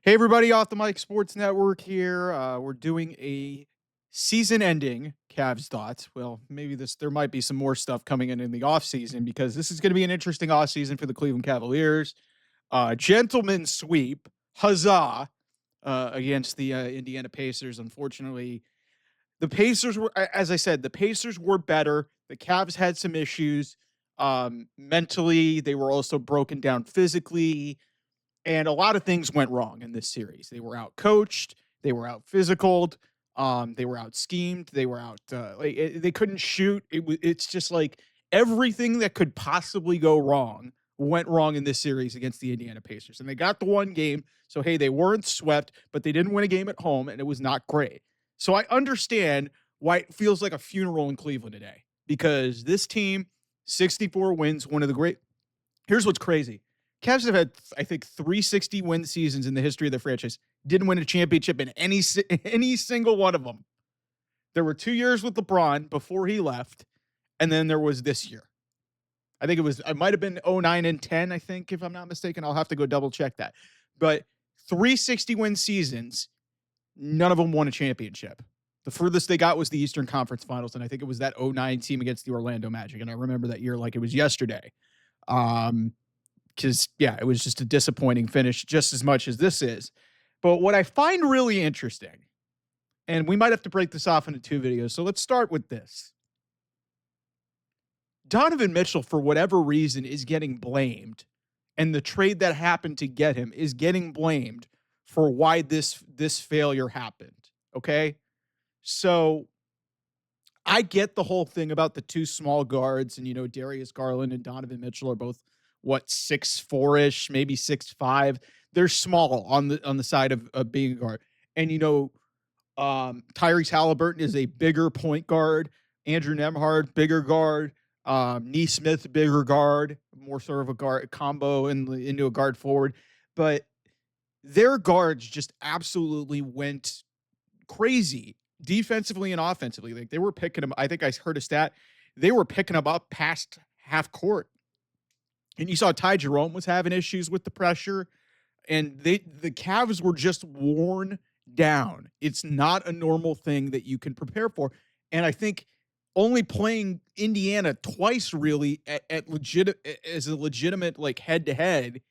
Hey, everybody, off the Mike Sports Network here. We're doing a season-ending Cavs thoughts. Well, maybe there might be some more stuff coming in the offseason because this is going to be an interesting offseason for the Cleveland Cavaliers. Gentleman sweep, huzzah, against the Indiana Pacers. Unfortunately, the Pacers were, as I said, the Pacers were better. The Cavs had some issues mentally. They were also broken down physically, and a lot of things went wrong in this series. They were out coached, they were out physicaled, they were out schemed, they were out they couldn't shoot. It's just like everything that could possibly go wrong went wrong in this series against the Indiana Pacers. And they got the one game. So hey, they weren't swept, but they didn't win a game at home and it was not great. So I understand why it feels like a funeral in Cleveland today because this team 64 wins, one of the great. Here's what's crazy. Cavs have had, I think, 360 win seasons in the history of the franchise. Didn't win a championship in any single one of them. There were 2 years with LeBron before he left, and then there was this year. I think it might have been 09 and 10, I think, if I'm not mistaken. I'll have to go double check that. But 360 win seasons, none of them won a championship. The furthest they got was the Eastern Conference Finals, and I think it was that 09 team against the Orlando Magic, and I remember that year like it was yesterday. Because, yeah, it was just a disappointing finish just as much as this is. But what I find really interesting, and we might have to break this off into two videos, so let's start with this. Donovan Mitchell, for whatever reason, is getting blamed, and the trade that happened to get him is getting blamed for why this failure happened, okay? So I get the whole thing about the two small guards, and, Darius Garland and Donovan Mitchell are both 6'4"-ish, maybe 6'5". They're small on the side of being a guard. And Tyrese Halliburton is a bigger point guard. Andrew Nembhard, bigger guard. Neesmith, bigger guard, more sort of a guard combo into a guard forward. But their guards just absolutely went crazy defensively and offensively. Like they were picking them. I think I heard a stat. They were picking them up past half court. And you saw Ty Jerome was having issues with the pressure, and the Cavs were just worn down. It's not a normal thing that you can prepare for. And I think only playing Indiana twice really as a legitimate like head-to-head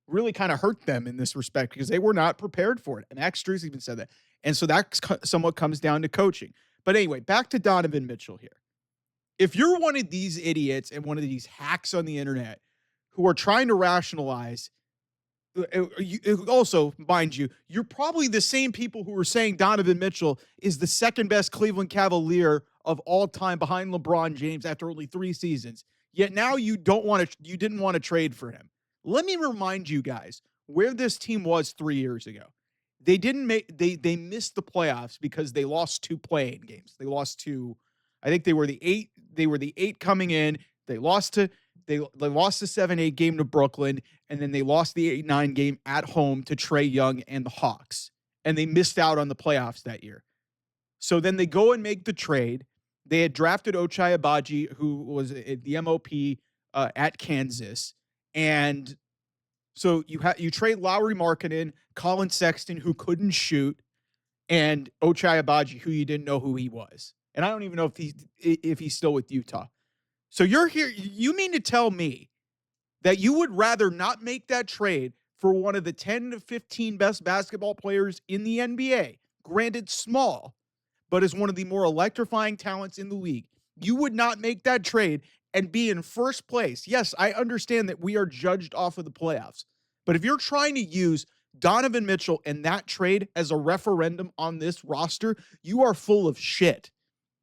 really kind of hurt them in this respect because they were not prepared for it. And Max Strus even said that. And so that somewhat comes down to coaching. But anyway, back to Donovan Mitchell here. If you're one of these idiots and one of these hacks on the internet who are trying to rationalize, also, mind you, you're probably the same people who are saying Donovan Mitchell is the second best Cleveland Cavalier of all time behind LeBron James after only 3 seasons. Yet now you didn't want to trade for him. Let me remind you guys where this team was 3 years ago. They missed the playoffs because they lost 2 play-in games. They lost to, I think they were the 8 coming in. They lost the 7-8 game to Brooklyn, and then they lost the 8-9 game at home to Trae Young and the Hawks. And they missed out on the playoffs that year. So then they go and make the trade. They had drafted Ochai Agbaji, who was the MOP at Kansas. And so you trade Lowry Markkanen, Colin Sexton, who couldn't shoot, and Ochai Agbaji, who you didn't know who he was. And I don't even know if he's still with Utah. So you're here. You mean to tell me that you would rather not make that trade for one of the 10 to 15 best basketball players in the NBA, granted small, but is one of the more electrifying talents in the league? You would not make that trade and be in first place. Yes, I understand that we are judged off of the playoffs, but if you're trying to use Donovan Mitchell and that trade as a referendum on this roster, you are full of shit.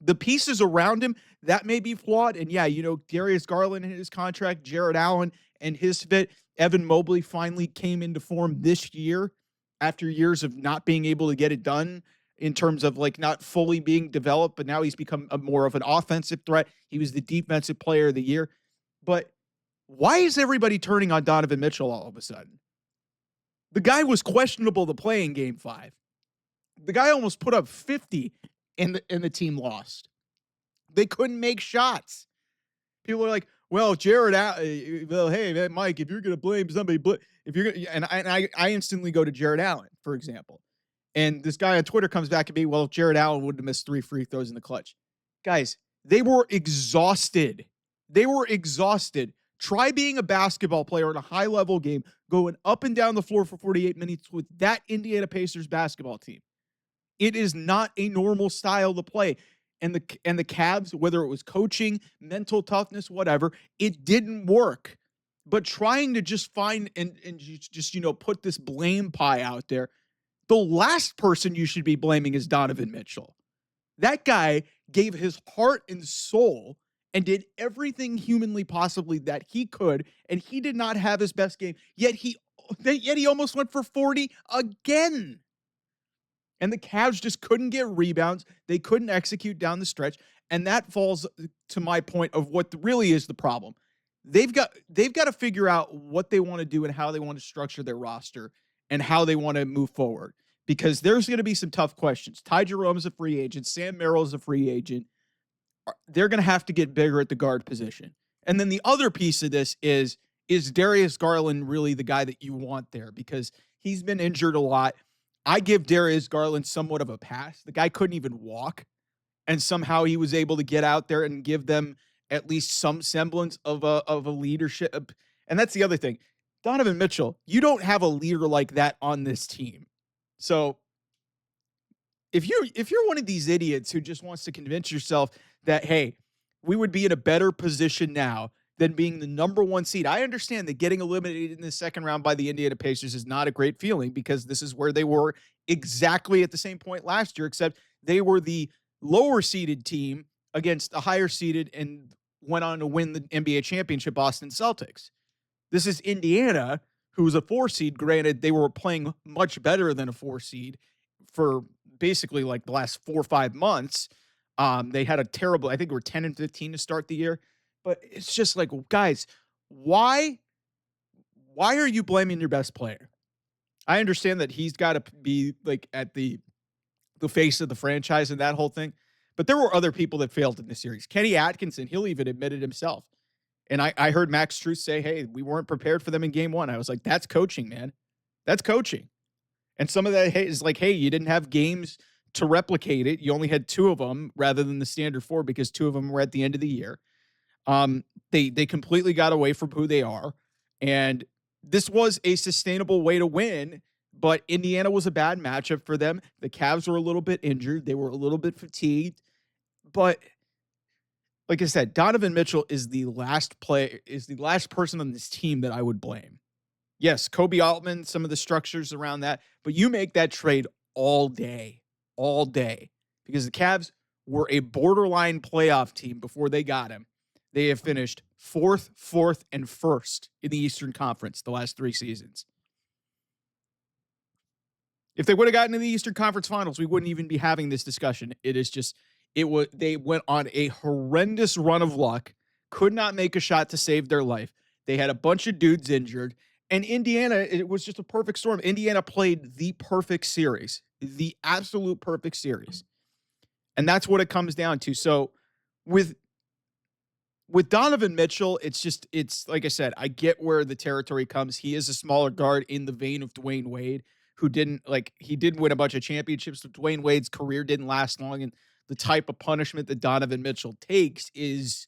The pieces around him, that may be flawed. And yeah, Darius Garland and his contract, Jared Allen and his fit, Evan Mobley finally came into form this year after years of not being able to get it done in terms of like not fully being developed, but now he's become more of an offensive threat. He was the defensive player of the year. But why is everybody turning on Donovan Mitchell all of a sudden? The guy was questionable to play in Game 5. The guy almost put up 50 and the team lost. They couldn't make shots. People are like, Well, well, hey, man, Mike, if you're going to blame somebody, if you're going I instantly go to Jared Allen, for example. And this guy on Twitter comes back at me, well, Jared Allen would have missed 3 free throws in the clutch. Guys, they were exhausted. They were exhausted. Try being a basketball player in a high level game, going up and down the floor for 48 minutes with that Indiana Pacers basketball team. It is not a normal style to play. And the Cavs, whether it was coaching, mental toughness, whatever, it didn't work. But trying to just find and just put this blame pie out there, the last person you should be blaming is Donovan Mitchell. That guy gave his heart and soul and did everything humanly possibly that he could, and he did not have his best game. Yet he almost went for 40 again. And the Cavs just couldn't get rebounds. They couldn't execute down the stretch. And that falls to my point of what really is the problem. They've got to figure out what they want to do and how they want to structure their roster and how they want to move forward. Because there's going to be some tough questions. Ty Jerome's a free agent. Sam Merrill's a free agent. They're going to have to get bigger at the guard position. And then the other piece of this is Darius Garland really the guy that you want there? Because he's been injured a lot. I give Darius Garland somewhat of a pass. The guy couldn't even walk, and somehow he was able to get out there and give them at least some semblance of a leadership. And that's the other thing. Donovan Mitchell, you don't have a leader like that on this team. So if you're one of these idiots who just wants to convince yourself that, hey, we would be in a better position now than being the number 1 seed. I understand that getting eliminated in the second round by the Indiana Pacers is not a great feeling because this is where they were exactly at the same point last year, except they were the lower seeded team against a higher seeded and went on to win the NBA championship, Boston Celtics. This is Indiana, who was a 4 seed. Granted, they were playing much better than a 4 seed for basically like the last 4 or 5 months. They had a terrible, I think we're 10-15 to start the year. But it's just like, guys, why are you blaming your best player? I understand that he's got to be like at the face of the franchise and that whole thing. But there were other people that failed in this series. Kenny Atkinson, he'll even admit it himself. And I heard Max Strus say, hey, we weren't prepared for them in game 1. I was like, that's coaching, man. That's coaching. And some of that is like, hey, you didn't have games to replicate it. You only had 2 of them rather than the standard 4 because 2 of them were at the end of the year. They completely got away from who they are. And this was a sustainable way to win, but Indiana was a bad matchup for them. The Cavs were a little bit injured. They were a little bit fatigued. But like I said, Donovan Mitchell is the last person on this team that I would blame. Yes, Kobe Altman, some of the structures around that, but you make that trade all day, because the Cavs were a borderline playoff team before they got him. They have finished 4th, 4th, and 1st in the Eastern Conference the last 3 seasons. If they would have gotten to the Eastern Conference Finals, we wouldn't even be having this discussion. They went on a horrendous run of luck, could not make a shot to save their life. They had a bunch of dudes injured, and Indiana, it was just a perfect storm. Indiana played the perfect series, the absolute perfect series. And that's what it comes down to. So with Donovan Mitchell, it's like I said, I get where the territory comes. He is a smaller guard in the vein of Dwayne Wade, who didn't win a bunch of championships, but Dwayne Wade's career didn't last long. And the type of punishment that Donovan Mitchell takes is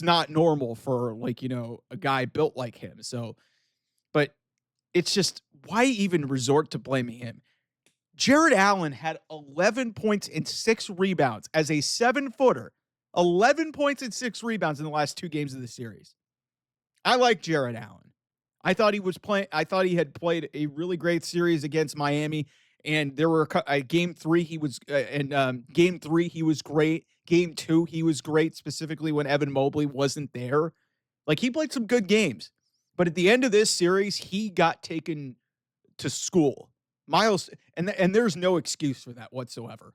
not normal for a guy built like him. So, but it's just, why even resort to blaming him? Jared Allen had 11 points and 6 rebounds as a 7-footer. 11 points and 6 rebounds in the last 2 games of the series. I like Jared Allen. I thought he had played a really great series against Miami, and there were game 3 he was game 3 he was great. Game 2 he was great, specifically when Evan Mobley wasn't there. Like, he played some good games, but at the end of this series, he got taken to school. Miles, and there's no excuse for that whatsoever.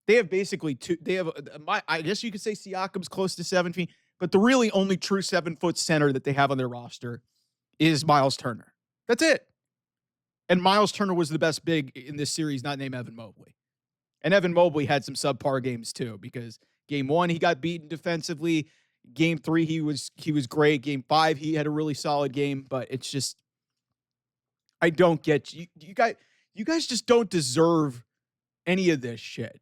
They have basically I guess you could say Siakam's close to 7 feet, but the really only true 7-foot center that they have on their roster is Miles Turner. That's it. And Miles Turner was the best big in this series, not named Evan Mobley. And Evan Mobley had some subpar games too, because game 1, he got beaten defensively. Game 3, he was great. Game 5, he had a really solid game, but it's just I don't get you. You guys just don't deserve any of this shit.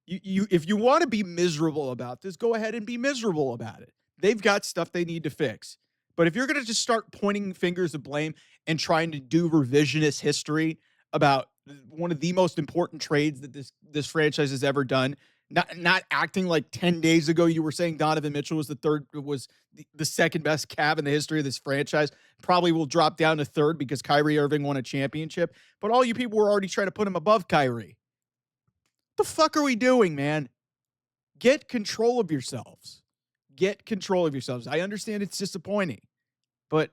You if you want to be miserable about this, go ahead and be miserable about it. They've got stuff they need to fix. But if you're going to just start pointing fingers of blame and trying to do revisionist history about one of the most important trades that this franchise has ever done, not acting like 10 days ago you were saying Donovan Mitchell was the second best Cav in the history of this franchise, probably will drop down to third because Kyrie Irving won a championship. But all you people were already trying to put him above Kyrie. What the fuck are we doing, man? Get control of yourselves. Get control of yourselves. I understand it's disappointing, but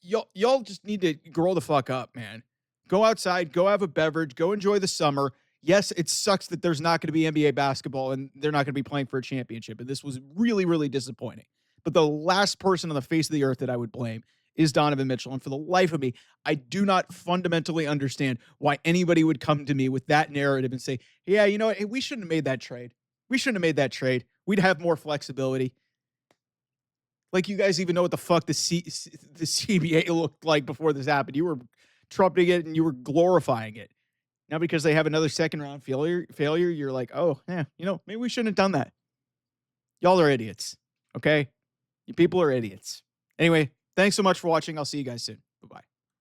y'all just need to grow the fuck up, man. Go outside, go have a beverage, go enjoy the summer. Yes, it sucks that there's not going to be NBA basketball and they're not going to be playing for a championship. And this was really, really disappointing. But the last person on the face of the earth that I would blame is Donovan Mitchell. And for the life of me, I do not fundamentally understand why anybody would come to me with that narrative and say, yeah, you know what? Hey, we shouldn't have made that trade. We shouldn't have made that trade. We'd have more flexibility. Like you guys even know what the fuck the CBA looked like before this happened. You were trumpeting it and you were glorifying it. Now because they have another second round failure, you're like, oh, yeah, you know, maybe we shouldn't have done that. Y'all are idiots, okay? You people are idiots. Anyway, thanks so much for watching. I'll see you guys soon. Bye-bye.